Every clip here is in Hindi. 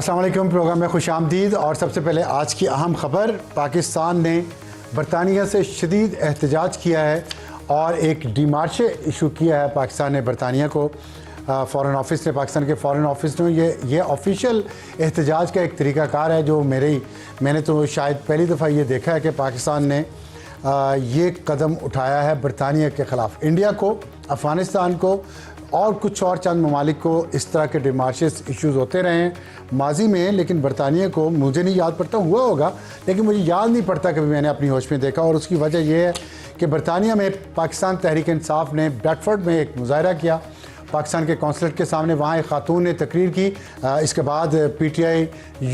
अस्सलाम वालेकुम। प्रोग्राम में खुशामदीद। और सबसे पहले आज की अहम ख़बर, पाकिस्तान ने बरतानिया से शदीद एहतजाज किया है और एक डिमार्शे इशू किया है पाकिस्तान ने बरतानिया को। फ़ॉरेन ऑफिस ने, पाकिस्तान के फ़ॉरेन ऑफिस ने ये ऑफिशियल एहतजाज का एक तरीक़ाकार है जो मैंने तो शायद पहली दफ़ा ये देखा है कि पाकिस्तान ने ये कदम उठाया है बरतानिया के ख़िलाफ़। इंडिया को, अफ़गानिस्तान को और कुछ और चंद ममालिक को इस तरह के डिमार्शेस इश्यूज़ होते रहे हैं माजी में, लेकिन बरतानिया को मुझे नहीं याद पड़ता, हुआ होगा लेकिन मुझे याद नहीं पड़ता कभी मैंने अपनी होश में देखा। और उसकी वजह यह है कि बरतानिया में पाकिस्तान तहरीक इंसाफ ने ब्रैडफोर्ड में एक मुजाहरा किया पाकिस्तान के कौंसलेट के सामने। वहाँ एक खातून ने तकरीर की। इसके बाद PTI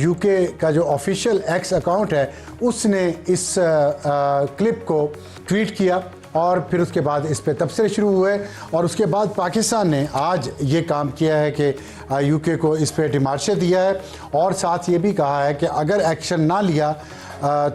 UK का जो ऑफिशियल एक्स अकाउंट है उसने इस क्लिप को ट्वीट किया और फिर उसके बाद इस पे तबसरे शुरू हुए। और उसके बाद पाकिस्तान ने आज ये काम किया है कि UK को इस पे डिमार्शे दिया है और साथ ये भी कहा है कि अगर एक्शन ना लिया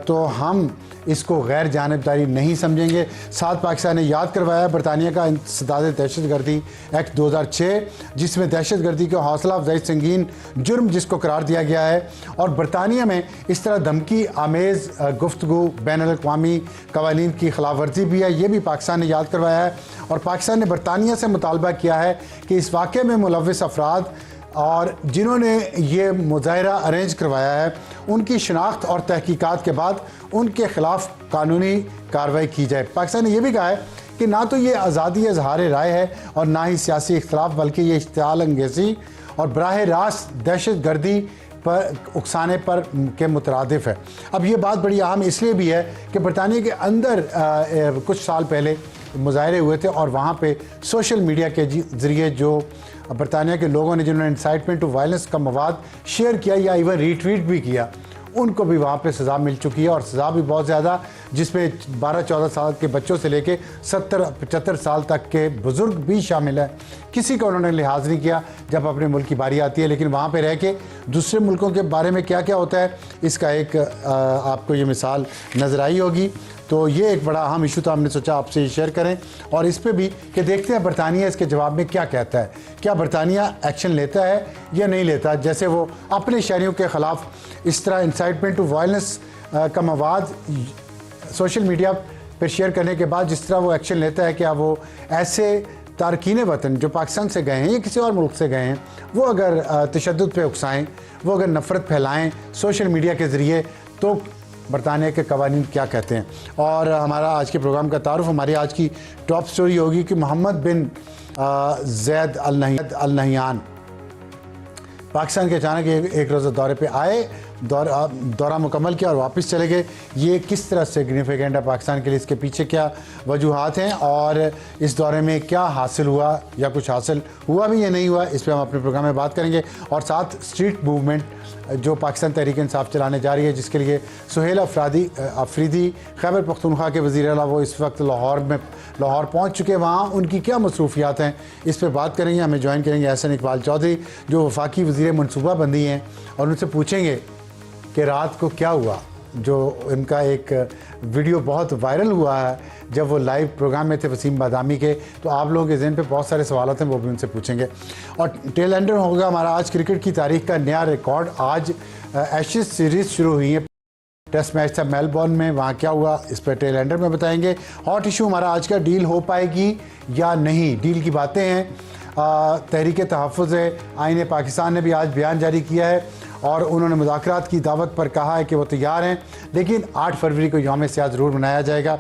तो हम इसको गैर जानिबदारी नहीं समझेंगे। साथ पाकिस्तान ने याद करवाया बरतानिया का इंसदाद दहशतगर्दी एक्ट 2006, जिसमें दहशतगर्दी के हौसला अफजाई संगीन जुर्म जिसको करार दिया गया है। और बरतानिया में इस तरह धमकी आमेज़ गुफ्तगू बैनुल-अक़वामी कवानीन की खिलाफ वर्जी भी है, ये भी पाकिस्तान ने याद करवाया है। और पाकिस्तान ने बरतानिया से मुतालबा किया है कि इस वाक़े में मुलव्विस अफराद और जिन्होंने ये मुजाहरा अरेंज करवाया है उनकी शनाख्त और तहकीकात के बाद उनके ख़िलाफ़ कानूनी कार्रवाई की जाए। पाकिस्तान ने यह भी कहा है कि ना तो ये आज़ादी इज़हार राय है और ना ही सियासी इख्तिलाफ, बल्कि ये इश्तिआल अंगेज़ी और बराह रास्त दहशत गर्दी पर उकसाने पर के मुतरादिफ है। अब ये बात बड़ी अहम इसलिए भी है कि बरतानिया के अंदर कुछ साल पहले मुजाहरे हुए थे और वहाँ पे सोशल मीडिया के ज़रिए जो बरतानिया के लोगों ने जिन्होंने इंसाइटमेंट टू वायलेंस का मवाद शेयर किया या इवन रीट्वीट भी किया, उनको भी वहाँ पे सज़ा मिल चुकी है और सज़ा भी बहुत ज़्यादा, जिसमें 12-14 साल के बच्चों से लेके 70-75 साल तक के बुज़ुर्ग भी शामिल हैं। किसी का उन्होंने लिहाज नहीं किया जब अपने मुल्क की बारी आती है। लेकिन वहाँ पे रह के दूसरे मुल्कों के बारे में क्या क्या होता है इसका एक आपको ये मिसाल नज़र आई होगी। तो ये एक बड़ा अहम इशू था, हमने सोचा आपसे शेयर करें और इस पे भी कि देखते हैं बरतानिया इसके जवाब में क्या कहता है। क्या बरतानिया एक्शन लेता है या नहीं लेता, जैसे वो अपने शहरियों के ख़िलाफ़ इस तरह इंसाइटमेंट टू वायलेंस का मवाद सोशल मीडिया पर शेयर करने के बाद जिस तरह वो एक्शन लेता है। क्या वो ऐसे तारकीन वतन जो पाकिस्तान से गए हैं या किसी और मुल्क से गए हैं, वो अगर तशद्दुद पे उकसाएँ, वो अगर नफ़रत फैलाएँ सोशल मीडिया के ज़रिए, तो बरतानिया के कवानीन क्या कहते हैं। और हमारा आज के प्रोग्राम का तारुफ, हमारी आज की टॉप स्टोरी होगी कि मोहम्मद बिन ज़ैद अल नहियान पाकिस्तान के अचानक एक रोज़ा दौरे पे आए, दौरा मुकम्मल किया और वापस चले गए। ये किस तरह सिग्निफिकेंट है पाकिस्तान के लिए, इसके पीछे क्या वजूहात हैं और इस दौरे में क्या हासिल हुआ या कुछ हासिल हुआ भी या नहीं हुआ, इस पर हम अपने प्रोग्राम में बात करेंगे। और साथ स्ट्रीट मूवमेंट जो पाकिस्तान तहरीक इंसाफ चलाने जा रही है, जिसके लिए सुहेल अफरीदी खैबर पख्तूनख्वा के वज़ीर आला वो इस वक्त लाहौर पहुँच चुके हैं। वहाँ उनकी क्या मसरूफियात हैं इस पर बात करेंगे। हमें ज्वाइन करेंगे एहसन इकबाल चौधरी जो वफाकी वज़ीर मनसूबाबंदी हैं और उनसे पूछेंगे कि रात को क्या हुआ, जो इनका एक वीडियो बहुत वायरल हुआ है जब वो लाइव प्रोग्राम में थे वसीम बादामी के। तो आप लोगों के ज़हन पे बहुत सारे सवाल हैं, वो भी उनसे पूछेंगे। और टेल एंडर होगा हमारा आज क्रिकेट की तारीख का नया रिकॉर्ड। आज एशेज़ सीरीज़ शुरू हुई है, टेस्ट मैच था मेलबर्न में, वहाँ क्या हुआ इस पर टेल एंडर में बताएंगे। हॉट इशू हमारा आज का, डील हो पाएगी या नहीं, डील की बातें हैं। तहरीक तहफ़्फ़ुज़ आईन पाकिस्तान ने भी आज बयान जारी किया है और उन्होंने मुज़ाकरात की दावत पर कहा है कि वो तैयार हैं, लेकिन 8 फरवरी को यौम सियाह ज़रूर मनाया जाएगा।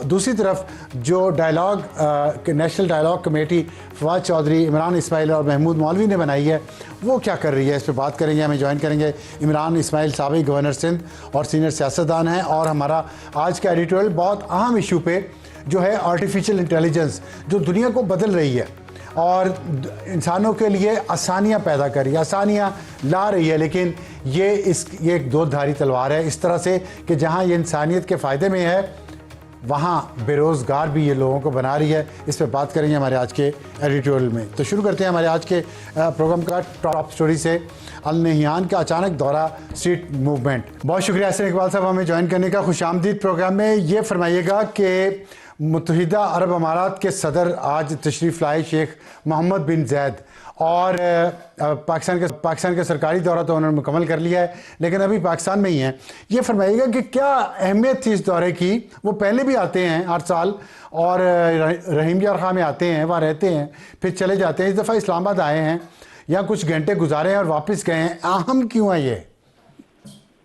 दूसरी तरफ जो dialogue national dialogue committee Fawad Chaudhry, Imran Ismail और महमूद मौलवी ने बनाई है, वो क्या कर रही है, इस पर बात करेंगे। हमें ज्वाइन करेंगे इमरान इस्माइल साबिक़ गवर्नर सिंध और सीनियर सियासतदान हैं। और हमारा आज का एडिटोरियल बहुत अहम इशू पे जो है आर्टिफिशियल इंटेलिजेंस, जो दुनिया को बदल रही है और इंसानों के लिए आसानियाँ पैदा कर रही है, आसानियाँ ला रही है, लेकिन ये एक दो धारी तलवार है इस तरह से कि जहाँ ये इंसानियत के फ़ायदे में है वहाँ बेरोज़गार भी ये लोगों को बना रही है। इस पर बात करेंगे हमारे आज के एडिटोरियल में। तो शुरू करते हैं हमारे आज के प्रोग्राम का टॉप स्टोरी से, अल नहियान का अचानक दौरा, स्ट्रीट मूवमेंट। बहुत शुक्रिया एहसन इकबाल साहब हमें ज्वाइन करने का। खुशामदीद प्रोग्राम में। ये फरमाइएगा कि मुत्तहिदा अरब अमारात के सदर आज तशरीफ़ लाए शेख मोहम्मद बिन जैद, और पाकिस्तान का सरकारी दौरा तो उन्होंने मुकम्मल कर लिया है, लेकिन अभी पाकिस्तान में ही हैं। ये फरमाइएगा कि क्या अहमियत थी इस दौरे की? वो पहले भी आते हैं हर साल, और रहीम यार खां में आते हैं, वहाँ रहते हैं, फिर चले जाते हैं। इस दफ़ा इस्लामाबाद आए हैं, यहाँ कुछ घंटे गुजारे हैं और वापस गए हैं। अहम क्यों है ये?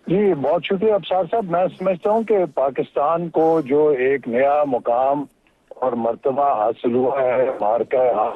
जी बहुत शुक्रिया अफसार साहब। मैं समझता हूँ कि पाकिस्तान को जो एक नया मुकाम और मर्तबा हासिल हुआ है मार्का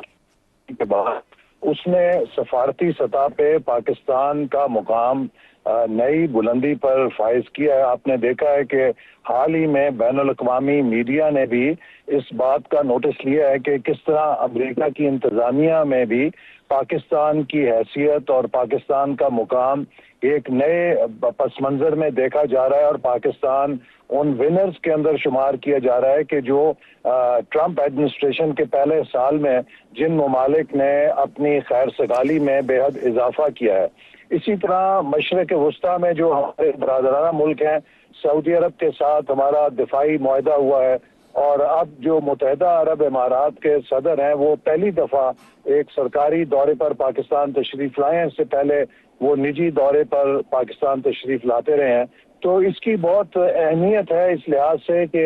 के बाद, उसने सफारती सतह पे पाकिस्तान का मुकाम नई बुलंदी पर फाइज किया है। आपने देखा है कि हाल ही में बैनुल अक़वामी मीडिया ने भी इस बात का नोटिस लिया है कि किस तरह अमेरिका की इंतजामिया में भी पाकिस्तान की हैसियत और पाकिस्तान का मुकाम एक नए पस मंजर में देखा जा रहा है, और पाकिस्तान उन विनर्स के अंदर शुमार किया जा रहा है कि जो ट्रंप एडमिनिस्ट्रेशन के पहले साल में जिन ममालिक ने अपनी खैर सगाली में बेहद इजाफा किया है। इसी तरह मशरक़ वस्ता में जो हमारे बरादराना मुल्क हैं, सऊदी अरब के साथ हमारा दिफाई मुआहदा हुआ है, और अब जो मुत्तहिदा अरब इमारात के सदर हैं वो पहली दफ़ा एक सरकारी दौरे पर पाकिस्तान तशरीफ़ लाए हैं। इससे पहले वो निजी दौरे पर पाकिस्तान तशरीफ़ लाते रहे हैं। तो इसकी बहुत अहमियत है इस लिहाज से कि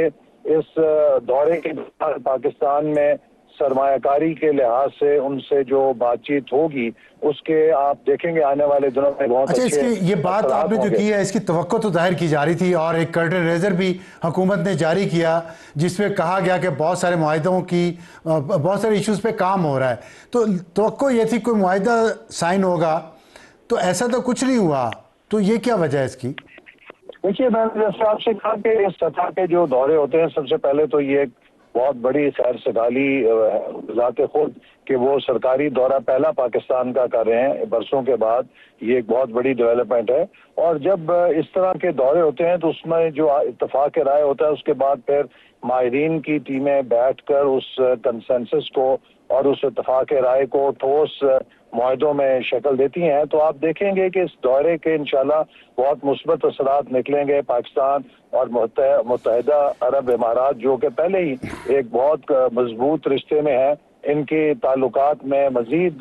इस दौरे के दौरान पाकिस्तान में सरमायाकारी के लिहाज से उनसे जो बातचीत होगी उसके आप देखेंगे आने वाले दिनों में बहुत अच्छा, अच्छे इसकी ये बात आपने जो की है, इसकी तवक्को तो जाहिर की जा रही थी, और एक कर्टन रेजर भी हुकूमत ने जारी किया जिसमें कहा गया कि बहुत सारे मुआहदों की, बहुत सारे इश्यूज पे काम हो रहा है। तो तवक्को ये थी कोई मुआहदा साइन होगा, तो ऐसा तो कुछ नहीं हुआ। तो ये क्या वजह है इसकी? देखिए, मैंने जैसे आपसे कहा कि इस सतह के जो दौरे होते हैं, सबसे पहले तो ये बहुत बड़ी खैर सगाली ज़ाते खुद कि वो सरकारी दौरा पहला पाकिस्तान का कर रहे हैं बरसों के बाद, ये एक बहुत बड़ी डेवलपमेंट है। और जब इस तरह के दौरे होते हैं तो उसमें जो इत्तफाक राय होता है, उसके बाद फिर माहिरीन की टीमें बैठकर उस कंसेंसस को और उस इत्तफाक राय को ठोस मुआहदों में शक्ल देती हैं। तो आप देखेंगे कि इस दौरे के इंशाल्लाह बहुत मुस्बत असरात निकलेंगे। पाकिस्तान और मुत्तहिदा अरब इमारात जो कि पहले ही एक बहुत मजबूत रिश्ते में है, इनके ताल्लुकात में मजीद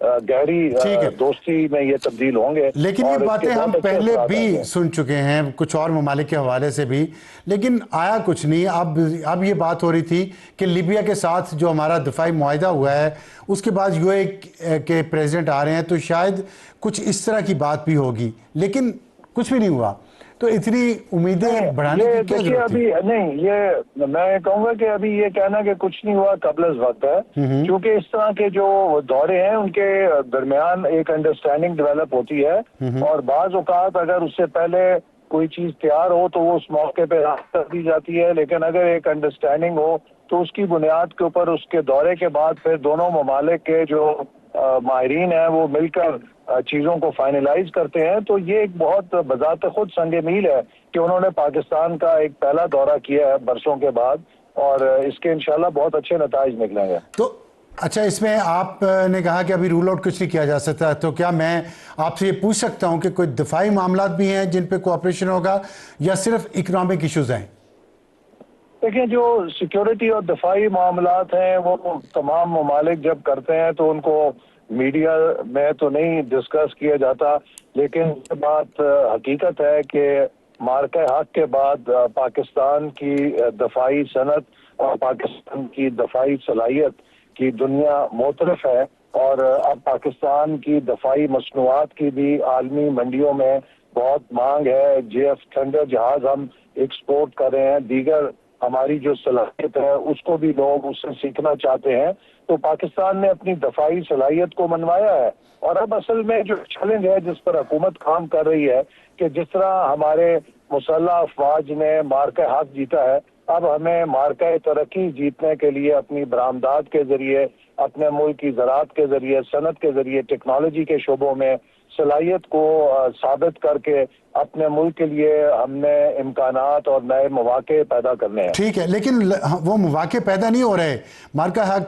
गहरी दोस्ती में ये तब्दील होंगे। लेकिन ये बातें हम पहले भी सुन चुके हैं कुछ और ममालिक के हवाले से भी, लेकिन आया कुछ नहीं। अब ये बात हो रही थी कि लीबिया के साथ जो हमारा दिफाई मुआहदा हुआ है, उसके बाद यूए के प्रेसिडेंट आ रहे हैं, तो शायद कुछ इस तरह की बात भी होगी, लेकिन कुछ भी नहीं हुआ। तो इतनी उम्मीदें बढ़ाने की क्या जरूरत अभी नहीं, ये मैं कहूँगा कि अभी ये कहना कि कुछ नहीं हुआ कबल वक्त है, क्योंकि इस तरह के जो दौरे हैं उनके दरमियान एक अंडरस्टैंडिंग डेवलप होती है, और बाज़ औक़ात अगर उससे पहले कोई चीज़ तैयार हो तो वो उस मौके पर राह कर दी जाती है। लेकिन अगर एक अंडरस्टैंडिंग हो तो उसकी बुनियाद के ऊपर उसके दौरे के बाद फिर दोनों ममालिक के जो माहिरीन हैं वो मिलकर चीज़ों को फाइनलाइज करते हैं। तो ये एक बहुत बजाते खुद संगे मील है कि उन्होंने पाकिस्तान का एक पहला दौरा किया है बरसों के बाद, और इसके इंशाल्लाह बहुत अच्छे नताइज निकलेंगे। तो अच्छा, इसमें आपने कहा कि अभी रूल आउट कुछ नहीं किया जा सकता, तो क्या मैं आपसे ये पूछ सकता हूँ कि कोई दिफाई मामला भी हैं जिन पे कोऑपरेशन होगा, या सिर्फ इकोनॉमिक इश्यूज हैं? देखिए, जो सिक्योरिटी और दिफाई मामलात हैं वो तमाम ममालिक जब करते हैं तो उनको मीडिया में तो नहीं डिस्कस किया जाता, लेकिन ये बात हकीकत है कि मार्का हक के बाद पाकिस्तान की दफाई सनत और पाकिस्तान की दफाई सलाहियत की दुनिया मोतरफ है, और अब पाकिस्तान की दफाई मसनूआत की भी आलमी मंडियों में बहुत मांग है। JF थंडर जहाज हम एक्सपोर्ट कर रहे हैं, दीगर हमारी जो सलाहियत है उसको भी लोग उससे सीखना चाहते हैं। तो पाकिस्तान ने अपनी दफाई सलाहियत को मनवाया है, और अब असल में जो चैलेंज है जिस पर हुकूमत काम कर रही है कि जिस तरह हमारे मुसल्लह अफवाज ने मार्का हक जीता है, अब हमें मार्का तरक्की जीतने के लिए अपनी बरामदात के जरिए, अपने मुल्क की ज़राअत के जरिए, सनत के जरिए, टेक्नोलॉजी के शोबों में सलाहियत को साबित करके अपने मुल्क के लिए हमने इम्कानात और नए मौके पैदा करने हैं। ठीक है, लेकिन वो मौके पैदा नहीं हो रहे। मार्का हक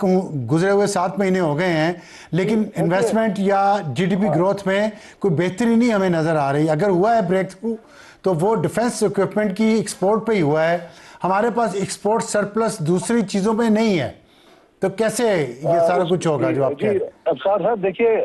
गुजरे हुए 7 महीने हो गए हैं, लेकिन इन्वेस्टमेंट या जीडीपी ग्रोथ में कोई बेहतरी नहीं हमें नजर आ रही। अगर हुआ है ब्रेक थ्रू तो वो डिफेंस इक्विपमेंट की एक्सपोर्ट पे ही हुआ है। हमारे पास एक्सपोर्ट सरप्लस दूसरी चीजों पे नहीं है, तो कैसे ये सारा कुछ होगा जो आप कह रहे हैं? अफसार साहब देखिए,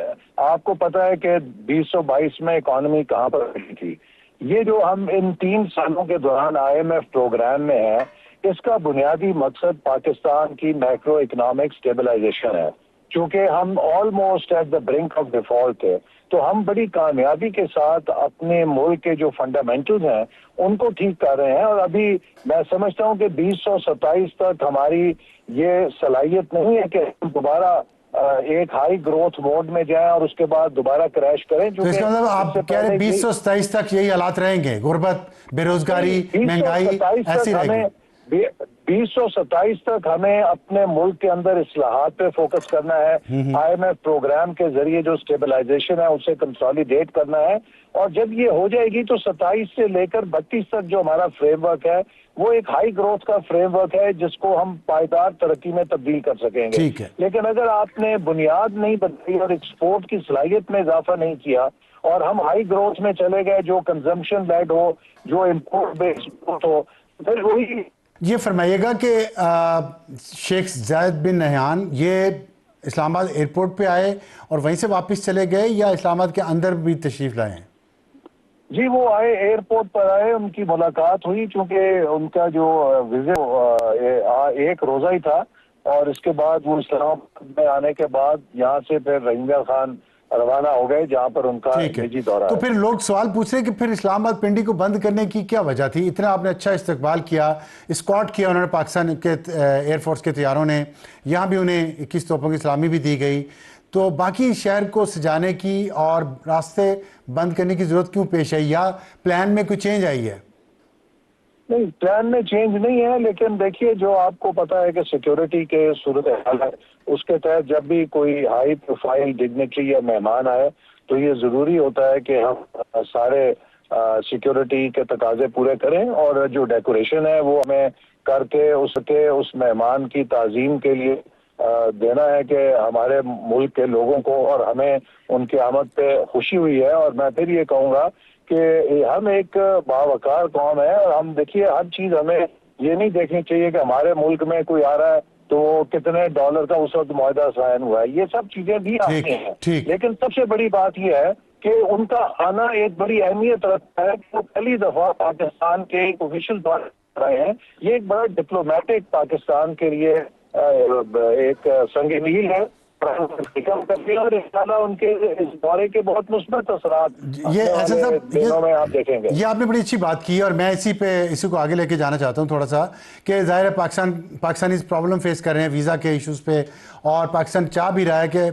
आपको पता है कि 2022 में इकॉनमी कहाँ पर रही थी। ये जो हम इन 3 सालों के दौरान IMF प्रोग्राम में है, इसका बुनियादी मकसद पाकिस्तान की मैक्रो इकोनॉमिक स्टेबलाइजेशन है। चूंकि हम almost at the brink of default थे, तो हम बड़ी कामयाबी के साथ अपने मुल्क के जो फंडामेंटल्स हैं उनको ठीक कर रहे हैं। और अभी मैं समझता हूं कि 2027 तक हमारी ये सलाहियत नहीं है कि हम दोबारा एक हाई ग्रोथ मोड में जाएं और उसके बाद दोबारा क्रैश करें। तो इसका मतलब आप कह रहे 2027 तक यही हालात रहेंगे, गुर्बत, बेरोजगारी, महंगाई ऐसी रहेगी? 2027 तक हमें अपने मुल्क के अंदर इस्लाहात पे फोकस करना है। IMF प्रोग्राम के जरिए जो स्टेबलाइजेशन है उसे कंसोलिडेट करना है, और जब ये हो जाएगी तो 27 से लेकर 32 तक जो हमारा फ्रेमवर्क है वो एक हाई ग्रोथ का फ्रेमवर्क है जिसको हम पायदार तरक्की में तब्दील कर सकेंगे। ठीक है। लेकिन अगर आपने बुनियाद नहीं बनाई और एक्सपोर्ट की सलाहियत में इजाफा नहीं किया और हम हाई ग्रोथ में चले गए जो कंजम्पशन लेड हो, जो इम्पोर्ट बेस्ड ग्रोथ हो, फिर वही। ये फरमाइएगा कि शेख जायद बिन नहयान ये इस्लामाबाद एयरपोर्ट पे आए और वहीं से वापस चले गए या इस्लामाबाद के अंदर भी तशरीफ लाए हैं? जी, वो आए, एयरपोर्ट पर आए, उनकी मुलाकात हुई। चूंकि उनका जो विजिट एक रोजा ही था, और इसके बाद वो इस्लामाबाद में आने के बाद यहाँ से फिर रहीम खान रवाना हो गए जहाँ पर उनका निजी दौरा। तो फिर लोग सवाल पूछ रहे हैं कि फिर इस्लामाबाद पिंडी को बंद करने की क्या वजह थी? इतना आपने अच्छा इस्तकबाल किया, स्कॉट किया उन्होंने, पाकिस्तान के एयरफोर्स के तैयारों ने, यहाँ भी उन्हें 21 तोपों की सलामी भी दी गई, तो बाकी शहर को सजाने की और रास्ते बंद करने की जरूरत क्यों पेश आई, या प्लान में कोई चेंज आई है? नहीं, प्लान में चेंज नहीं है, लेकिन देखिए जो आपको पता है कि सिक्योरिटी के सूरत हाल है, उसके तहत जब भी कोई हाई प्रोफाइल डिग्निटरी या मेहमान आए तो ये जरूरी होता है कि हम सारे सिक्योरिटी के तकाजे पूरे करें, और जो डेकोरेशन है वो हमें करके उस मेहमान की ताजीम के लिए देना है कि हमारे मुल्क के लोगों को और हमें उनकी आमद पे खुशी हुई है। और मैं फिर ये कहूँगा कि हम एक बावकार कौम है, और हम देखिए हर चीज हमें ये नहीं देखनी चाहिए कि हमारे मुल्क में कोई आ रहा है तो कितने डॉलर का उस वक्त मुआहदा साइन हुआ है, ये सब चीजें भी आती हैं। लेकिन सबसे बड़ी बात यह है कि उनका आना एक बड़ी अहमियत रखता है कि वो पहली दफा पाकिस्तान के एक ऑफिशियल दौरे रहे हैं। ये एक बड़ा डिप्लोमेटिक पाकिस्तान के लिए एक संग मील है, और इंशाल्लाह उनके इस दौरे के बहुत मुस्बत असरात ये ऐसा सब दिनों में आप देखेंगे। ये आपने बड़ी अच्छी बात की, और मैं इसी को आगे लेके जाना चाहता हूँ थोड़ा सा, कि जाहिर है पाकिस्तानी प्रॉब्लम फेस कर रहे हैं वीज़ा के इश्यूज़ पे, और पाकिस्तान चाह भी रहा है कि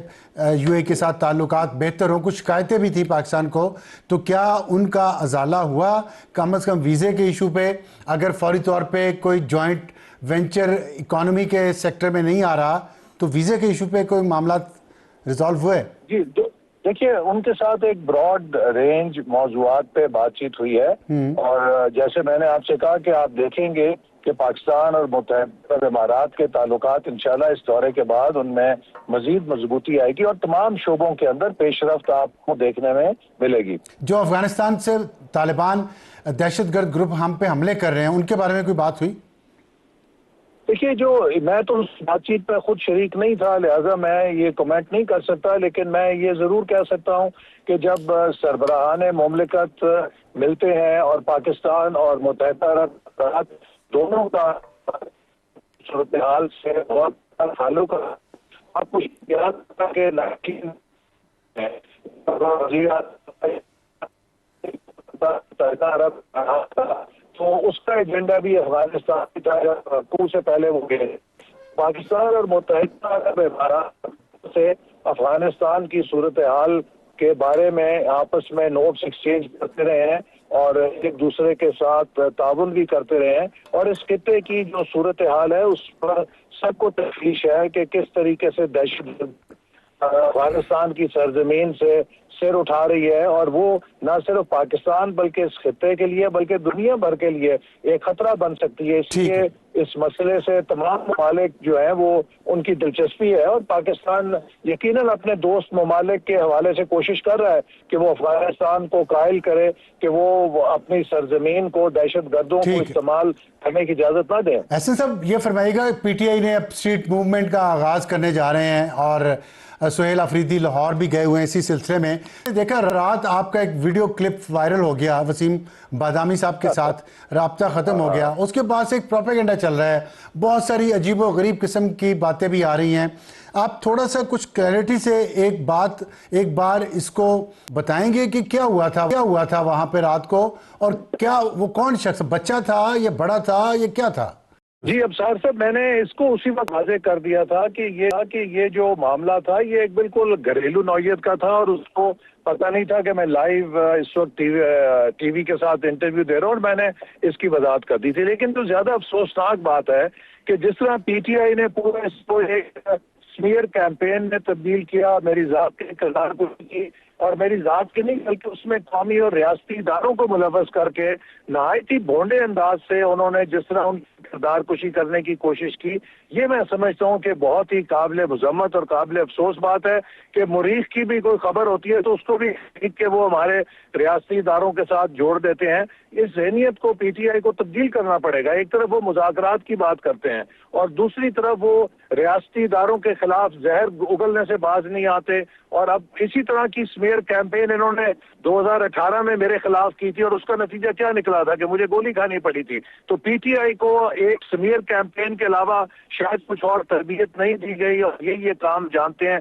UAE के साथ ताल्लुकात बेहतर हों। कुछ शिकायतें भी थी पाकिस्तान को, तो क्या उनका अजाला हुआ कम अज़ कम वीज़े के इशू पे? अगर फौरी तौर पर कोई जॉइंट वेंचर इकॉनमी के सेक्टर में नहीं आ रहा तो वीज़े के इशू पे कोई मामला रिजॉल्व हुए? जी, देखिए उनके साथ एक ब्रॉड रेंज मौजूआत पे बातचीत हुई है, और जैसे मैंने आपसे कहा कि आप देखेंगे कि पाकिस्तान और मुत्तहदा अरब इमारात के ताल्लुकात इंशाल्लाह इस दौरे के बाद उनमें मजीद मजबूती आएगी और तमाम शोबों के अंदर पेशरफ्त आपको देखने में मिलेगी। जो अफगानिस्तान से तालिबान दहशतगर्द ग्रुप हम पे हमले कर रहे हैं, उनके बारे में कोई बात हुई? देखिए, जो मैं तो उस बातचीत पर खुद शरीक नहीं था, लिहाजा मैं ये कमेंट नहीं कर सकता, लेकिन मैं ये जरूर कह सकता हूँ कि जब सरबराहान मुमलिकत मिलते हैं और पाकिस्तान और मुत्तहदा अरब इमारात दोनों का सूरत हाल से बहुत ताल्लुक, आपको याद के 19 तो उसका एजेंडा भी अफगानिस्तान की तरफ से पहले वो गए। पाकिस्तान और मुत्तहदा अरब इमारात से अफगानिस्तान की सूरत हाल के बारे में आपस में नोट्स एक्सचेंज करते रहे हैं और एक दूसरे के साथ ताउन भी करते रहे हैं, और इस खित्ते की जो सूरत हाल है उस पर सबको तशवीश है कि किस तरीके से दहशत अफगानिस्तान की सरजमीन से सिर उठा रही है, और वो न सिर्फ पाकिस्तान बल्कि इस खित्ते के लिए बल्कि दुनिया भर के लिए एक खतरा बन सकती है। इसलिए इस मसले से तमाम ममालिक जो है वो उनकी दिलचस्पी है, और पाकिस्तान यकीनन अपने दोस्त ममालिक के हवाले से कोशिश कर रहा है कि वो अफगानिस्तान को कायल करे कि वो अपनी सरजमीन को दहशत गर्दों को इस्तेमाल करने की इजाजत ना दें। ऐसे सब ये फरमाइएगा, पीटीआई ने अब स्ट्रीट मूवमेंट का आगाज करने जा रहे हैं और सुहेल अफरीदी लाहौर भी गए हुए हैं इसी सिलसिले में। देखा रात आपका एक वीडियो क्लिप वायरल हो गया वसीम बादामी साहब के साथ, राब्ता ख़त्म हो गया, उसके बाद से एक प्रोपेगेंडा चल रहा है, बहुत सारी अजीब व गरीब किस्म की बातें भी आ रही हैं। आप थोड़ा सा कुछ क्लैरिटी से एक बार इसको बताएंगे कि क्या हुआ था वहाँ पे रात को, और क्या वो कौन शख्स, बच्चा था या बड़ा था या क्या था? जी अबसार साहब, मैंने इसको उसी वक्त वाज़ेह कर दिया था कि ये जो मामला था ये एक बिल्कुल घरेलू नौयत का था, और उसको पता नहीं था कि मैं लाइव इस वक्त टीवी के साथ इंटरव्यू दे रहा हूँ, और मैंने इसकी वजाहत कर दी थी। लेकिन जो ज्यादा अफसोसनाक बात है कि जिस तरह पीटीआई ने पूरा इसको एक स्मीयर कैंपेन में तब्दील किया, मेरी जात के किरदार को की, और मेरी जात के नहीं बल्कि उसमें कौमी और रियासती इदारों को मुलव्वस करके नहायत ही भोंडे अंदाज से उन्होंने जिस तरह उनकी किरदार कुशी करने की कोशिश की, ये मैं समझता हूँ कि बहुत ही काबिल मजम्मत और काबिल अफसोस बात है कि मुरीख की भी कोई खबर होती है तो उसको भी के वो हमारे रियासती इदारों के साथ जोड़ देते हैं। इस जहनीत को पीटीआई को तब्दील करना पड़ेगा। एक तरफ वो मुज़ाकरात की बात करते हैं और दूसरी तरफ वो रियासती इदारों के खिलाफ जहर उगलने से बाज नहीं आते, और अब इसी तरह की स्मीयर कैंपेन इन्होंने 2018 में मेरे खिलाफ की थी, और उसका नतीजा क्या निकला था कि मुझे गोली खानी पड़ी थी। तो पीटीआई को एक स्मीयर कैंपेन के अलावा शायद कुछ और तरबियत नहीं दी गई, और ये काम जानते हैं,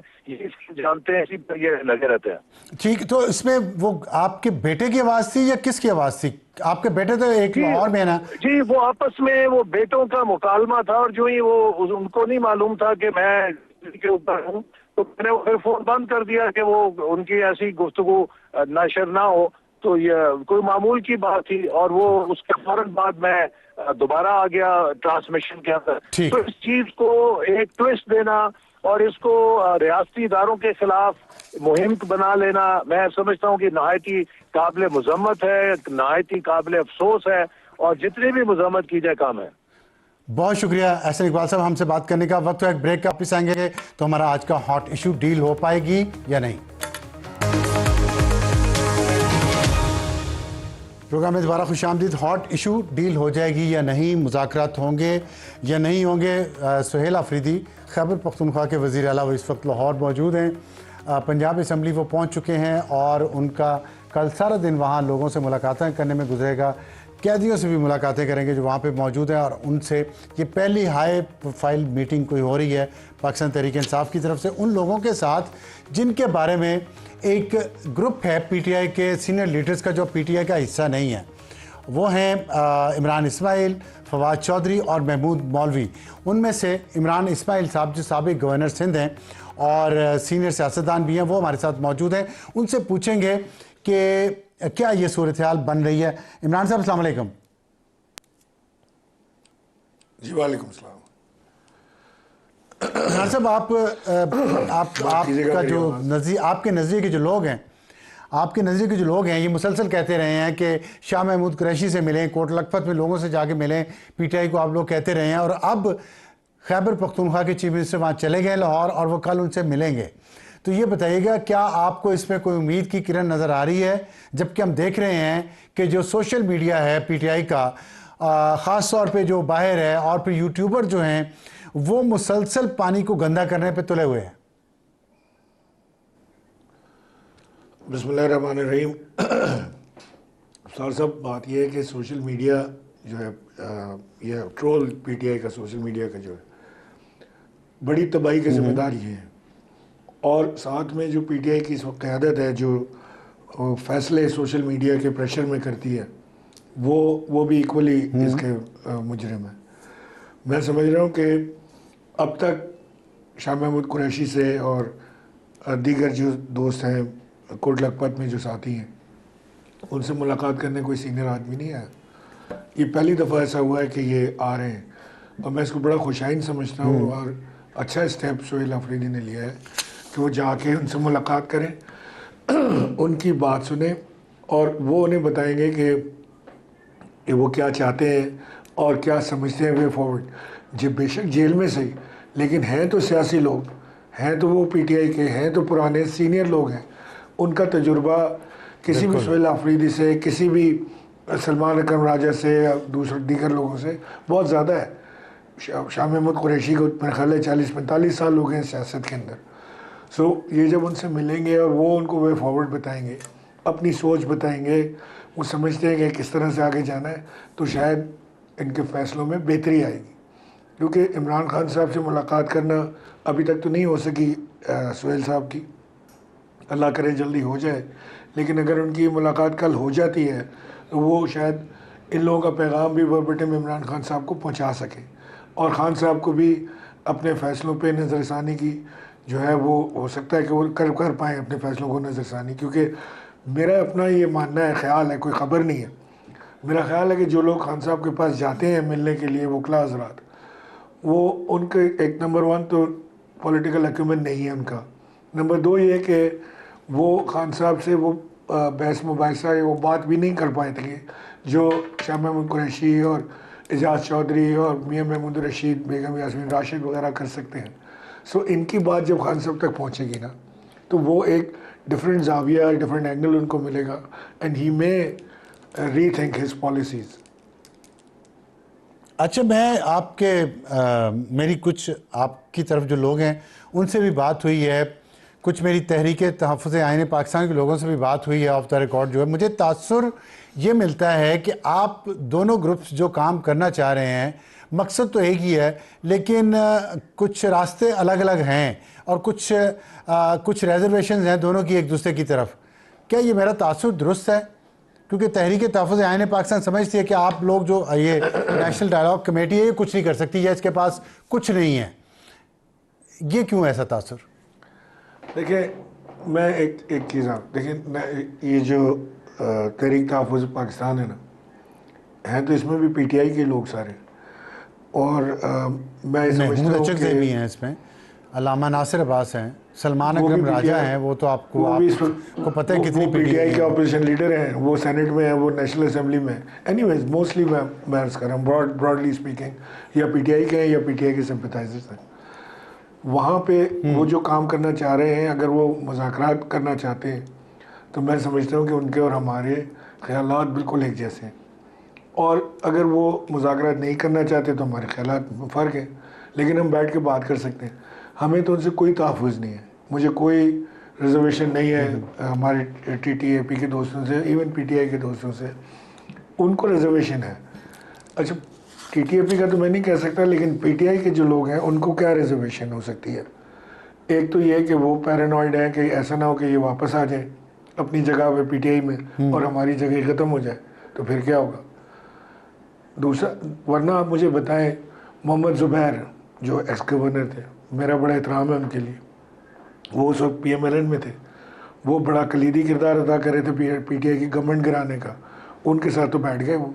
इसी पर ये लगे रहते हैं। ठीक, तो इसमें वो आपके बेटे की आवाज थी या किसकी आवाज थी? आपके बेटे तो एक लाहौर में ना? जी, वो आपस में वो बेटों का मुकालमा था, और जो ही वो उनको नहीं मालूम था कि मैं के ऊपर हूँ, तो मैंने फिर फोन बंद कर दिया कि वो उनकी ऐसी गुफ्तगू नशर ना हो। तो ये कोई मामूल की बात थी, और वो उसके फौरन बाद मैं दोबारा आ गया ट्रांसमिशन के अंदर। तो इस चीज को एक ट्विस्ट देना और इसको रियासती इदारों के खिलाफ मुहिम बना लेना, मैं समझता हूँ कि नहायत ही काबिल मजम्मत है, नहायत ही काबिल अफसोस है, और जितनी भी मजम्मत की जाए काम है। बहुत शुक्रिया एहसन इकबाल साहब हमसे बात करने का। वक्त है एक ब्रेक का, वापिस आएंगे तो हमारा आज का हॉट इशू डील हो पाएगी या नहीं। प्रोग्राम में दोबारा खुशामदीद। हॉट इशू डील हो जाएगी या नहीं, मुज़ाकरात होंगे या नहीं होंगे। सुहेल अफरीदी खैबर पख्तूनख्वा के वज़ीर आला वो इस वक्त लाहौर मौजूद हैं। पंजाब असम्बली वो पहुंच चुके हैं और उनका कल सारा दिन वहाँ लोगों से मुलाकातें करने में गुजरेगा, कैदियों से भी मुलाकातें करेंगे जो वहाँ पे मौजूद हैं, और उनसे ये पहली हाई प्रोफाइल मीटिंग कोई हो रही है पाकिस्तान तहरीक इंसाफ की तरफ से उन लोगों के साथ जिनके बारे में एक ग्रुप है पीटीआई के सीनियर लीडर्स का जो पीटीआई का हिस्सा नहीं है। वो हैं इमरान इस्माइल, फवाद चौधरी और महमूद मौलवी। उनमें से इमरान इस्माइल साहब जो साबिक गवर्नर सिंध हैं और सीनियर सियासतदान भी हैं, वो हमारे साथ मौजूद हैं। उनसे पूछेंगे कि क्या ये सूरत हाल बन रही है। इमरान साहब अस्सलाम वालेकुम। जी वालेकुम सलाम। इमरान साहब आपका जो आपके नज़रिए के जो लोग हैं, ये मुसलसल कहते रहे हैं कि शाह महमूद कुरैशी से मिलें, कोट लखपत में लोगों से जाके मिलें, पीटीआई को आप लोग कहते रहे हैं, और अब खैबर पख्तूनख्वा के चीफ मिनिस्टर वहाँ चले गए लाहौर और वो कल उनसे मिलेंगे। तो ये बताइएगा, क्या आपको इसमें कोई उम्मीद की किरण नज़र आ रही है? जबकि हम देख रहे हैं कि जो सोशल मीडिया है पीटीआई का, ख़ास तौर पे जो बाहर है, और फिर यूट्यूबर जो हैं वो मुसलसल पानी को गंदा करने पे तुले हुए हैं। बिस्मिल्लाहिर्रहमानिर्रहीम। साहब, बात यह है कि सोशल मीडिया जो है, यह ट्रोल पीटीआई का सोशल मीडिया का जो है बड़ी तबाही का जिम्मेदार ये है, और साथ में जो पीटीआई की क़यादत है जो फैसले सोशल मीडिया के प्रेशर में करती है, वो भी इक्वली इसके मुजरिम है। मैं समझ रहा हूँ कि अब तक शाह महमूद कुरैशी से और दीगर जो दोस्त हैं कोट लखपत में जो साथी हैं, उनसे मुलाकात करने कोई सीनियर आदमी नहीं आया। ये पहली दफ़ा ऐसा हुआ है कि ये आ रहे हैं, और मैं इसको बड़ा खुशाइन समझता हूँ, और अच्छा स्टेप सुहेल अफरीदी ने लिया है कि वो जाके उनसे मुलाकात करें, उनकी बात सुने और वो उन्हें बताएंगे कि वो क्या चाहते हैं और क्या समझते हैं वे फॉरवर्ड। जो बेशक जेल में सही, लेकिन हैं तो सियासी लोग, हैं तो वो पीटीआई के, हैं तो पुराने सीनियर लोग हैं, उनका तजुर्बा किसी भी सुहेल आफरीदी से, किसी भी सलमान अकरम राजा से या दूसरे दीगर लोगों से बहुत ज़्यादा है। शाह महमूद कुरैशी को मेरे ख्याल है 40-45 साल हो गए हैं सियासत के अंदर। सो ये जब उनसे मिलेंगे और वो उनको वे फॉरवर्ड बताएंगे, अपनी सोच बताएंगे, वो समझते हैं कि किस तरह से आगे जाना है, तो शायद इनके फ़ैसलों में बेहतरी आएगी। क्योंकि इमरान खान साहब से मुलाकात करना अभी तक तो नहीं हो सकी सुहेल साहब की, अल्लाह करे जल्दी हो जाए, लेकिन अगर उनकी मुलाकात कल हो जाती है तो वो शायद इन लोगों का पैगाम भी वर्बटिम इमरान खान साहब को पहुंचा सके और ख़ान साहब को भी अपने फ़ैसलों पे नज़रसानी की जो है वो हो सकता है कि वो कर पाएँ अपने फ़ैसलों को नज़रसानी। क्योंकि मेरा अपना ये मानना है, ख्याल है, कोई ख़बर नहीं है, मेरा ख्याल है कि जो लोग खान साहब के पास जाते हैं मिलने के लिए, वकला हज़रात, वो उनके एक नंबर 1 तो पॉलिटिकल एक्यूमेंट नहीं है उनका, नंबर 2 ये कि वो खान साहब से वो बहस मुबाहिसा वो बात भी नहीं कर पाए थे जो शाह महमूद कुरैशी और एजाज चौधरी और मियां महमूद रशीद, बेगम यास्मीन राशिद वगैरह कर सकते हैं। सो इनकी बात जब खान साहब तक पहुंचेगी ना, तो वो एक डिफरेंट जाविया, डिफरेंट एंगल उनको मिलेगा and he may rethink his policies. अच्छा, मैं मेरी कुछ आपकी तरफ जो लोग हैं उनसे भी बात हुई है, कुछ मेरी तहरीक तहफ़्फ़ुज़ आईन पाकिस्तान के लोगों से भी बात हुई है ऑफ द रिकॉर्ड। जो है मुझे तासुर ये मिलता है कि आप दोनों ग्रुप्स जो काम करना चाह रहे हैं, मकसद तो एक ही है, लेकिन कुछ रास्ते अलग अलग हैं और कुछ रिजर्वेशन हैं दोनों की एक दूसरे की तरफ। क्या ये मेरा तासुर दुरुस्त है? क्योंकि तहरीक तहफ़्फ़ुज़ आईन पाकिस्तान समझती है कि आप लोग जो ये नेशनल डायलॉग कमेटी है ये कुछ नहीं कर सकती, या इसके पास कुछ नहीं है, ये क्यों ऐसा तासुर? देखिए, मैं एक चीज़ आप देखिए, ये जो तहरीक तहफ़्फ़ुज़ पाकिस्तान है ना, है तो इसमें भी पीटीआई के लोग सारे, और मैं समझता हूँ कि भी हैं इसमें, अल्लामा नासिर अब्बास हैं, सलमान अकरम राजा हैं, वो तो आपको पता है कितनी पीटीआई के ऑपोजिशन लीडर हैं, वो सेनेट में हैं, वो नेशनल असेंबली में। एनीवेज मोस्टली मैं अर्ज़ कर रहा हूँ ब्रॉडली स्पीकिंग, या पीटीआई के हैं या पीटीआई के सिंपैथाइजर्स हैं। वहाँ पे वो जो काम करना चाह रहे हैं, अगर वो मुज़ाकरात करना चाहते हैं तो मैं समझता हूँ कि उनके और हमारे ख़यालात बिल्कुल एक जैसे हैं, और अगर वो मुज़ाकरात नहीं करना चाहते तो हमारे ख़यालात फ़र्क है, लेकिन हम बैठ के बात कर सकते हैं। हमें तो उनसे कोई तहफ़्फ़ुज़ नहीं है, मुझे कोई रिजर्वेशन नहीं है हमारे टीटीएपी के दोस्तों से, इवन पीटीआई के दोस्तों से उनको रिजर्वेशन है। अच्छा, टीटीएपी का तो मैं नहीं कह सकता, लेकिन पीटीआई के जो लोग हैं उनको क्या रिजर्वेशन हो सकती है? एक तो ये कि वो पैरानॉइड है कि ऐसा ना हो कि ये वापस आ जाए अपनी जगह पे पीटीआई में और हमारी जगह ख़त्म हो जाए, तो फिर क्या होगा? दूसरा, वरना आप मुझे बताएं, मोहम्मद ज़ुबैर जो एक्स गवर्नर थे, मेरा बड़ा एहतराम है उनके लिए, वो उस वक्त PMLN में थे, वो बड़ा कलीदी किरदार अदा कर रहे थे पीटीआई की गवर्नमेंट गिराने का, उनके साथ तो बैठ गए वो,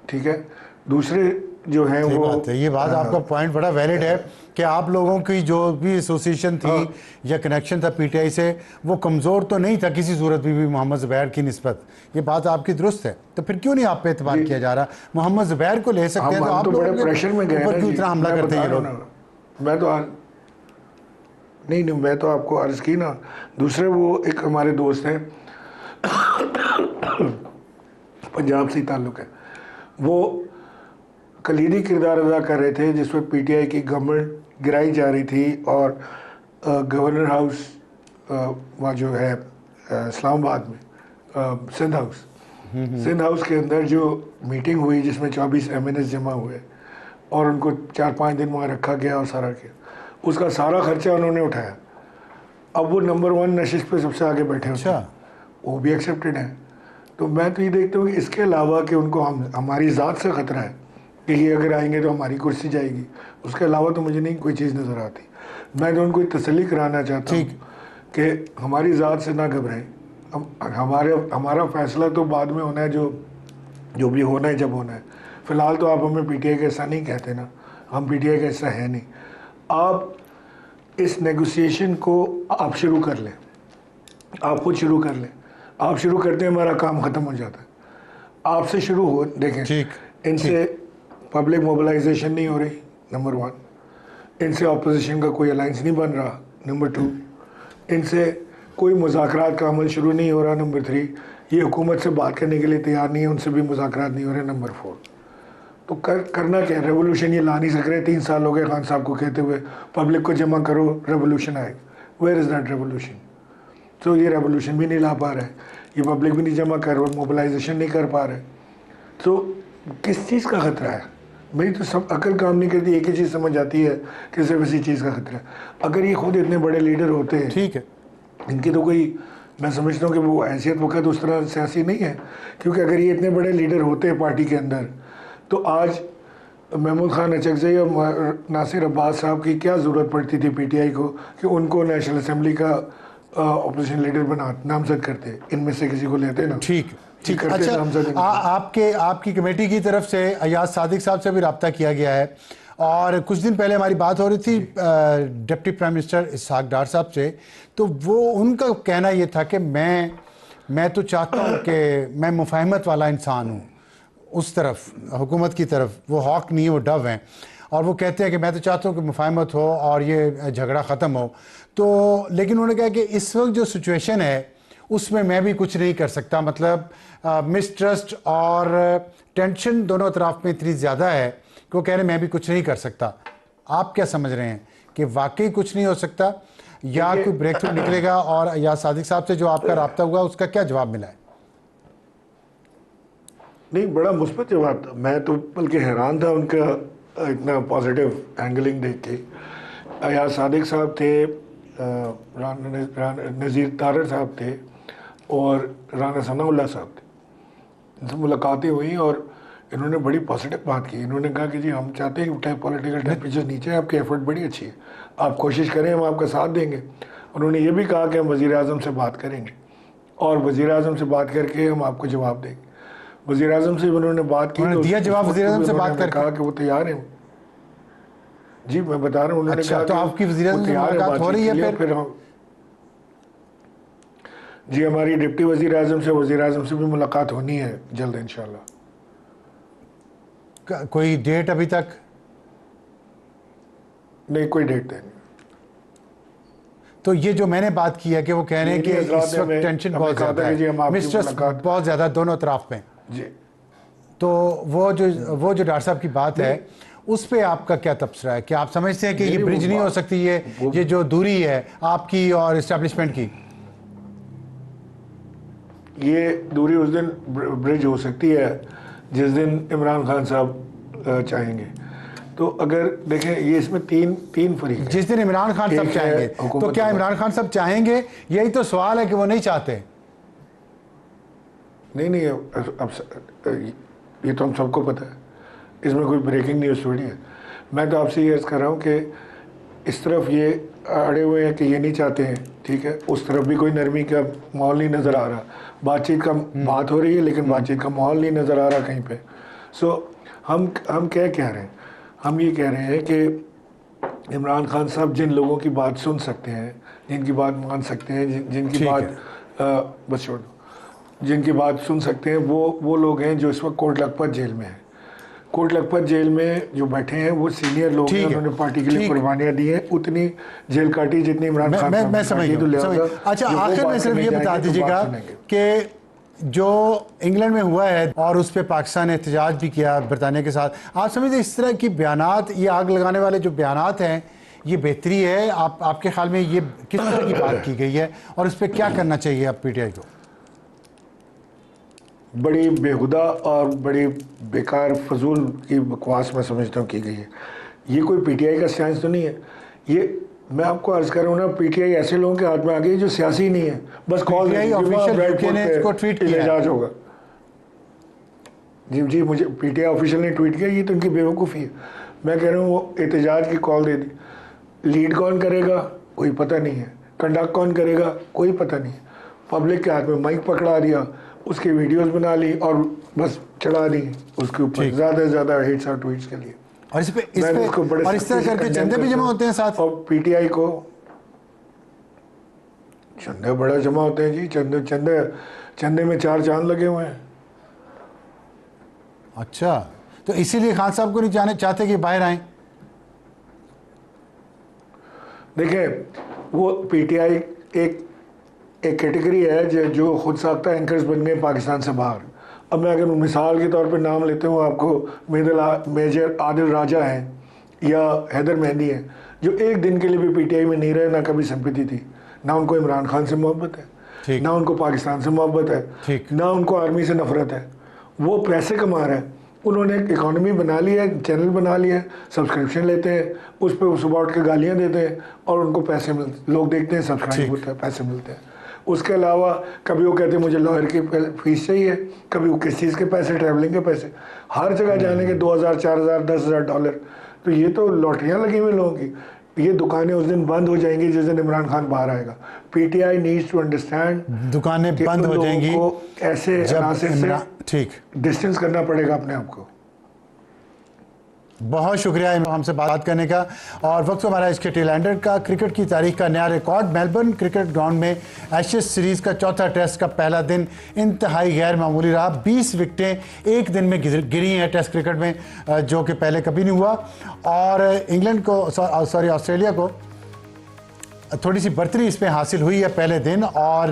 ठीक है। दूसरे जो हैं वो बात है, ये बात आपका पॉइंट बड़ा वैलिड है कि आप लोगों की जो भी एसोसिएशन थी या कनेक्शन था पीटीआई से, वो कमज़ोर तो नहीं था किसी सूरत में भी मोहम्मद ज़ुबैर की निस्बत, ये बात आपकी दुरुस्त है। तो फिर क्यों नहीं आप पे एतबार किया जा रहा? मोहम्मद ज़ुबैर को ले सकते हैं, तो आप बड़े प्रेशर में गए क्यों इतना हमला करते हैं लोग? मैं तो नहीं, मैं तो आपको अर्ज़ की ना। दूसरे वो एक हमारे दोस्त हैं पंजाब से ताल्लुक़ है, वो कलीदी किरदार अदा कर रहे थे जिस वक्त पीटीआई की गवर्नमेंट गिराई जा रही थी, और गवर्नर हाउस वहाँ जो है इस्लामाबाद में सिंध हाउस के अंदर जो मीटिंग हुई जिसमें 24 MNS जमा हुए और उनको 4-5 दिन वहाँ रखा गया और सारा किया, उसका सारा खर्चा उन्होंने उठाया। अब वो नंबर 1 नशिस्त पे सबसे आगे बैठे होते हैं, वो भी एक्सेप्टेड है। तो मैं तो ये देखता हूँ कि इसके अलावा कि उनको हमारी ज़ात से ख़तरा है कि ये अगर आएंगे तो हमारी कुर्सी जाएगी, उसके अलावा तो मुझे नहीं कोई चीज़ नज़र आती। मैं तो उनको तसल्ली कराना चाहता हूँ कि हमारी ज़ात से ना घबराएं, हमारा फ़ैसला तो बाद में होना है, जो भी होना है जब होना है। फ़िलहाल तो आप हमें पीटीआई का हिस्सा नहीं कहते ना, हम पीटीआई का हिस्सा है नहीं। आप इस नेगोशिएशन को आप शुरू कर लें, आप खुद शुरू कर लें। आप शुरू करते हैं, हमारा काम ख़त्म हो जाता है। आपसे शुरू हो, देखें ठीक, इनसे पब्लिक मोबिलाइजेशन नहीं हो रही, नंबर 1। इनसे अपोजिशन का कोई अलायंस नहीं बन रहा, नंबर 2। इनसे कोई मुज़ाकरात का अमल शुरू नहीं हो रहा, नंबर 3। ये हुकूमत से बात करने के लिए तैयार नहीं है, उनसे भी मुज़ाकरात नहीं हो रहे, नंबर 4। तो करना क्या है? रेवोल्यूशन ये ला नहीं सक रहे। 3 साल हो गए खान साहब को कहते हुए पब्लिक को जमा करो, रेवोल्यूशन आएगा। Where is that revolution? तो ये रेवोल्यूशन भी नहीं ला पा रहे, ये पब्लिक भी नहीं जमा कर रहे, मोबिलाइजेशन नहीं कर पा रहे। तो किस चीज़ का ख़तरा है? मेरी तो सब अकल काम नहीं करती, एक ही चीज़ समझ आती है कि सिर्फ इसी चीज़ का ख़तरा है। अगर ये खुद इतने बड़े लीडर होते हैं, ठीक है, इनकी तो कोई, मैं समझता हूँ कि वो हैसियत वक़्त उस तरह सियासी नहीं है, क्योंकि अगर ये इतने बड़े लीडर होते हैं पार्टी के अंदर, तो आज महमूद खान अचकज़ई और नासिर अब्बास साहब की क्या ज़रूरत पड़ती थी पीटीआई को कि उनको नेशनल असम्बली का अपोजिशन लीडर बना नामजद करते, इनमें से किसी को लेते ना। ठीक ठीक। करते अच्छा, नामजद आपकी कमेटी की तरफ से अयाज सादिक साहब से भी रब्ता किया गया है, और कुछ दिन पहले हमारी बात हो रही थी डिप्टी प्राइम मिनिस्टर इसहाक डार साहब से, तो वो उनका कहना ये था कि मैं तो चाहता हूँ कि मैं मुफाहमत वाला इंसान हूँ, उस तरफ हुकूमत की तरफ वो हॉक नहीं है, वो डव हैं, और वो कहते हैं कि मैं तो चाहता हूँ कि मुफाहमत हो और ये झगड़ा ख़त्म हो। तो लेकिन उन्होंने कहा कि इस वक्त जो सिचुएशन है उसमें मैं भी कुछ नहीं कर सकता, मतलब मिसट्रस्ट और टेंशन दोनों तरफ में इतनी ज़्यादा है कि वो कह रहे मैं भी कुछ नहीं कर सकता। आप क्या समझ रहे हैं कि वाकई कुछ नहीं हो सकता, या कोई ब्रेक थ्रू निकलेगा? और या सादिक साहब से जो आपका रब्ता हुआ उसका क्या जवाब मिला है? नहीं, बड़ा मुस्बत जवाब था। मैं तो बल्कि हैरान था उनका इतना पॉजिटिव एंगलिंग देख के। अयाज सादिक साहब थे, नज़ीर तारर साहब थे और राना सनाउल्लाह साहब थे। इनसे मुलाकातें हुई और इन्होंने बड़ी पॉजिटिव बात की। इन्होंने कहा कि जी हम चाहते हैं कि पॉलिटिकल टेम्परेचर नीचे है, आपकी एफर्ट बड़ी अच्छी है, आप कोशिश करें, हम आपका साथ देंगे। उन्होंने ये भी कहा कि हम वज़ीर आज़म से बात करेंगे और वज़ीर आज़म से बात करके हम आपको जवाब देंगे। वज़ीर आज़म से उन्होंने बात की, उन्होंने दिया जवाब वज़ीर आज़म से बात करके? कहा कि वो तैयार हैं। जी मैं बता रहा हूँ, उन्होंने अच्छा, कहा तो आपकी वज़ीर आज़म से मुलाकात हो रही है फिर हम जी हमारी डिप्टी वज़ीर आज़म से वज़ीर आज़म से भी मुलाकात होनी है जल्द इंशाल्लाह। कोई डेट अभी तक नहीं, कोई डेट नहीं। तो ये जो मैंने बात की है कि वो कह रहे हैं कि इस वक्त टेंशन बहुत ज़्यादा है, मिसट्रस्ट बहुत ज़्यादा दोनों तरफ में जी। तो वो जो डॉक्टर साहब की बात है उस पे आपका क्या तबसरा है? क्या आप समझते हैं कि ये ब्रिज नहीं हो सकती, ये जो दूरी है आपकी और इस्टेब्लिशमेंट की, ये दूरी उस दिन ब्रिज हो सकती है जिस दिन इमरान खान साहब चाहेंगे। तो अगर देखें ये इसमें तीन फरीक हैं। जिस दिन इमरान खान साहब चाहेंगे, तो क्या इमरान खान साहब चाहेंगे? यही तो सवाल है कि वो नहीं चाहते। नहीं, अब ये तो हम सबको पता है, इसमें कोई ब्रेकिंग न्यूज़ थोड़ी है। मैं तो आपसे ये अर्ज़ कर रहा हूँ कि इस तरफ ये अड़े हुए हैं कि ये नहीं चाहते हैं, ठीक है, उस तरफ भी कोई नरमी का माहौल नहीं नज़र आ रहा, बातचीत का बात हो रही है लेकिन बातचीत का माहौल नहीं नज़र आ रहा कहीं पे। सो हम क्या कह रहे हैं? हम ये कह रहे हैं कि इमरान खान साहब जिन लोगों की बात सुन सकते हैं, जिनकी बात मान सकते हैं, जिनकी बात बस छोड़ दो, जिनकी बात सुन सकते हैं, वो लोग हैं जो इस वक्त कोट लखपत जेल में हैं। कोट लखपत जेल में जो बैठे हैं वो सीनियर लोग हैं, उन्होंने पार्टी के लिए कुर्बानियां दी हैं, उतनी जेल काटी जितनी इमरान खान साहब मैं समझ गया। अच्छा, आखिर में सिर्फ ये बता दीजिएगा कि जो इंग्लैंड में हुआ है और उस पर पाकिस्तान ने एहतजाज भी किया बरतानिया के साथ, आप समझते इस तरह की बयानात, ये आग लगाने वाले जो बयानात हैं, ये बेहतरी है? आपके ख्याल में ये किस तरह की बात की गई है और इस पर क्या करना चाहिए अब पीटीआई को? बड़ी बेहुदा और बड़ी बेकार फजूल की बकवास मैं समझता हूँ की गई है। ये कोई पीटीआई का साइंस तो नहीं है। ये मैं आपको अर्ज कर रहा हूँ ना, पीटीआई ऐसे लोगों के हाथ में आ गई जो सियासी नहीं है, बस कॉल एहतजाज होगा। जी मुझे पीटीआई ऑफिशियल ने ट्वीट किया, ये तो उनकी बेवकूफ़ी है। मैं कह रहा हूँ वो एहतजाज की कॉल दे दी, लीड कौन करेगा कोई पता नहीं है, कंडक्ट कौन करेगा कोई पता नहीं है, पब्लिक के हाथ में माइक पकड़ा दिया, उसकी वीडियोस बना ली और बस चढ़ा दी उसके ऊपर ज़्यादा से ज़्यादा हिट्स और ट्वीट्स के लिए। और इस पे मैंने इसको बड़े और इस तरह सख्ती से करके condemn चंदे भी करता जमा हूं। होते हैं साथ। और पीटीआई को चंदे बड़ा जमा होते हैं जी, चंदे चंदे चंदे में 4 चांद लगे हुए हैं। अच्छा, तो इसीलिए खान साहब को नहीं चाहते कि बाहर आए। देखिए, वो पीटीआई एक कैटेगरी है जो खुद साख्ता एंकर्स बन गए पाकिस्तान से बाहर। अब मैं अगर मिसाल के तौर पे नाम लेते हूँ आपको, मेजर आदिल राजा हैं या हैदर मेहंदी हैं, जो एक दिन के लिए भी पीटीआई में नहीं रहे, ना कभी संपत्ति थी, ना उनको इमरान खान से मोहब्बत है, ना उनको पाकिस्तान से मोहब्बत है, ना उनको आर्मी से नफरत है। वो पैसे कमा रहे हैं, उन्होंने एक इकॉनमी बना ली है, चैनल बना लिया है, सब्सक्रिप्शन लेते हैं, उस पर सुबह उठ के गालियाँ देते हैं और उनको पैसे मिलते, लोग देखते हैं, सब्सक्राइब होता है, पैसे मिलते हैं। उसके अलावा कभी वो कहते हैं मुझे लॉयर की फीस चाहिए, कभी वो किस चीज़ के पैसे, ट्रैवलिंग के पैसे, हर जगह जाने के 2000, 4000, 10,000 डॉलर। तो ये तो लॉटरियाँ लगी हुई लोगों की। ये दुकानें उस दिन बंद हो जाएंगी जिस दिन इमरान खान बाहर आएगा। पीटीआई नीड्स टू अंडरस्टैंड, दुकानें बंद हो जाएंगी ऐसे अनासिर से ठीक डिस्टेंस करना पड़ेगा अपने आप को। बहुत शुक्रिया हमसे बात करने का। और वक्त हमारा इसके टेलैंडर का क्रिकेट की तारीख का नया रिकॉर्ड। मेलबर्न क्रिकेट ग्राउंड में एशेज सीरीज़ का चौथा टेस्ट का पहला दिन इंतहाई गैर मामूली रहा। 20 विकेटें एक दिन में गिरी हैं टेस्ट क्रिकेट में, जो कि पहले कभी नहीं हुआ। और इंग्लैंड को ऑस्ट्रेलिया को थोड़ी सी बढ़तरी इसमें हासिल हुई है पहले दिन। और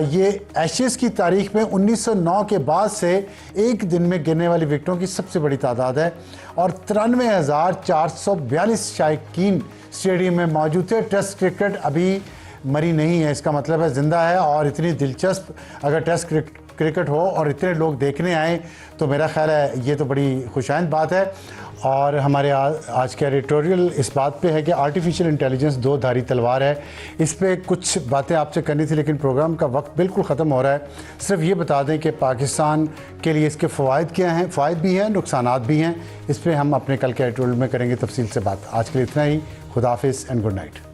ये एशेज़ की तारीख में 1909 के बाद से एक दिन में गिरने वाली विकेटों की सबसे बड़ी तादाद है। और 93,442 शायकीन स्टेडियम में मौजूद थे। टेस्ट क्रिकेट अभी मरी नहीं है, इसका मतलब है ज़िंदा है। और इतनी दिलचस्प अगर टेस्ट क्रिकेट हो और इतने लोग देखने आए तो मेरा ख्याल है ये तो बड़ी खुशाइंद बात है। और हमारे आज का एडिटोरियल इस बात पे है कि आर्टिफिशियल इंटेलिजेंस दो धारी तलवार है। इस पे कुछ बातें आपसे करनी थी लेकिन प्रोग्राम का वक्त बिल्कुल ख़त्म हो रहा है। सिर्फ ये बता दें कि पाकिस्तान के लिए इसके फ़वाइद क्या हैं, फ़ायद भी हैं, नुकसानात भी हैं। इस पर हम अपने कल के एडिटोरियल में करेंगे तफसील से बात। आज के लिए इतना ही। खुदा हाफिज़ एंड गुड नाइट।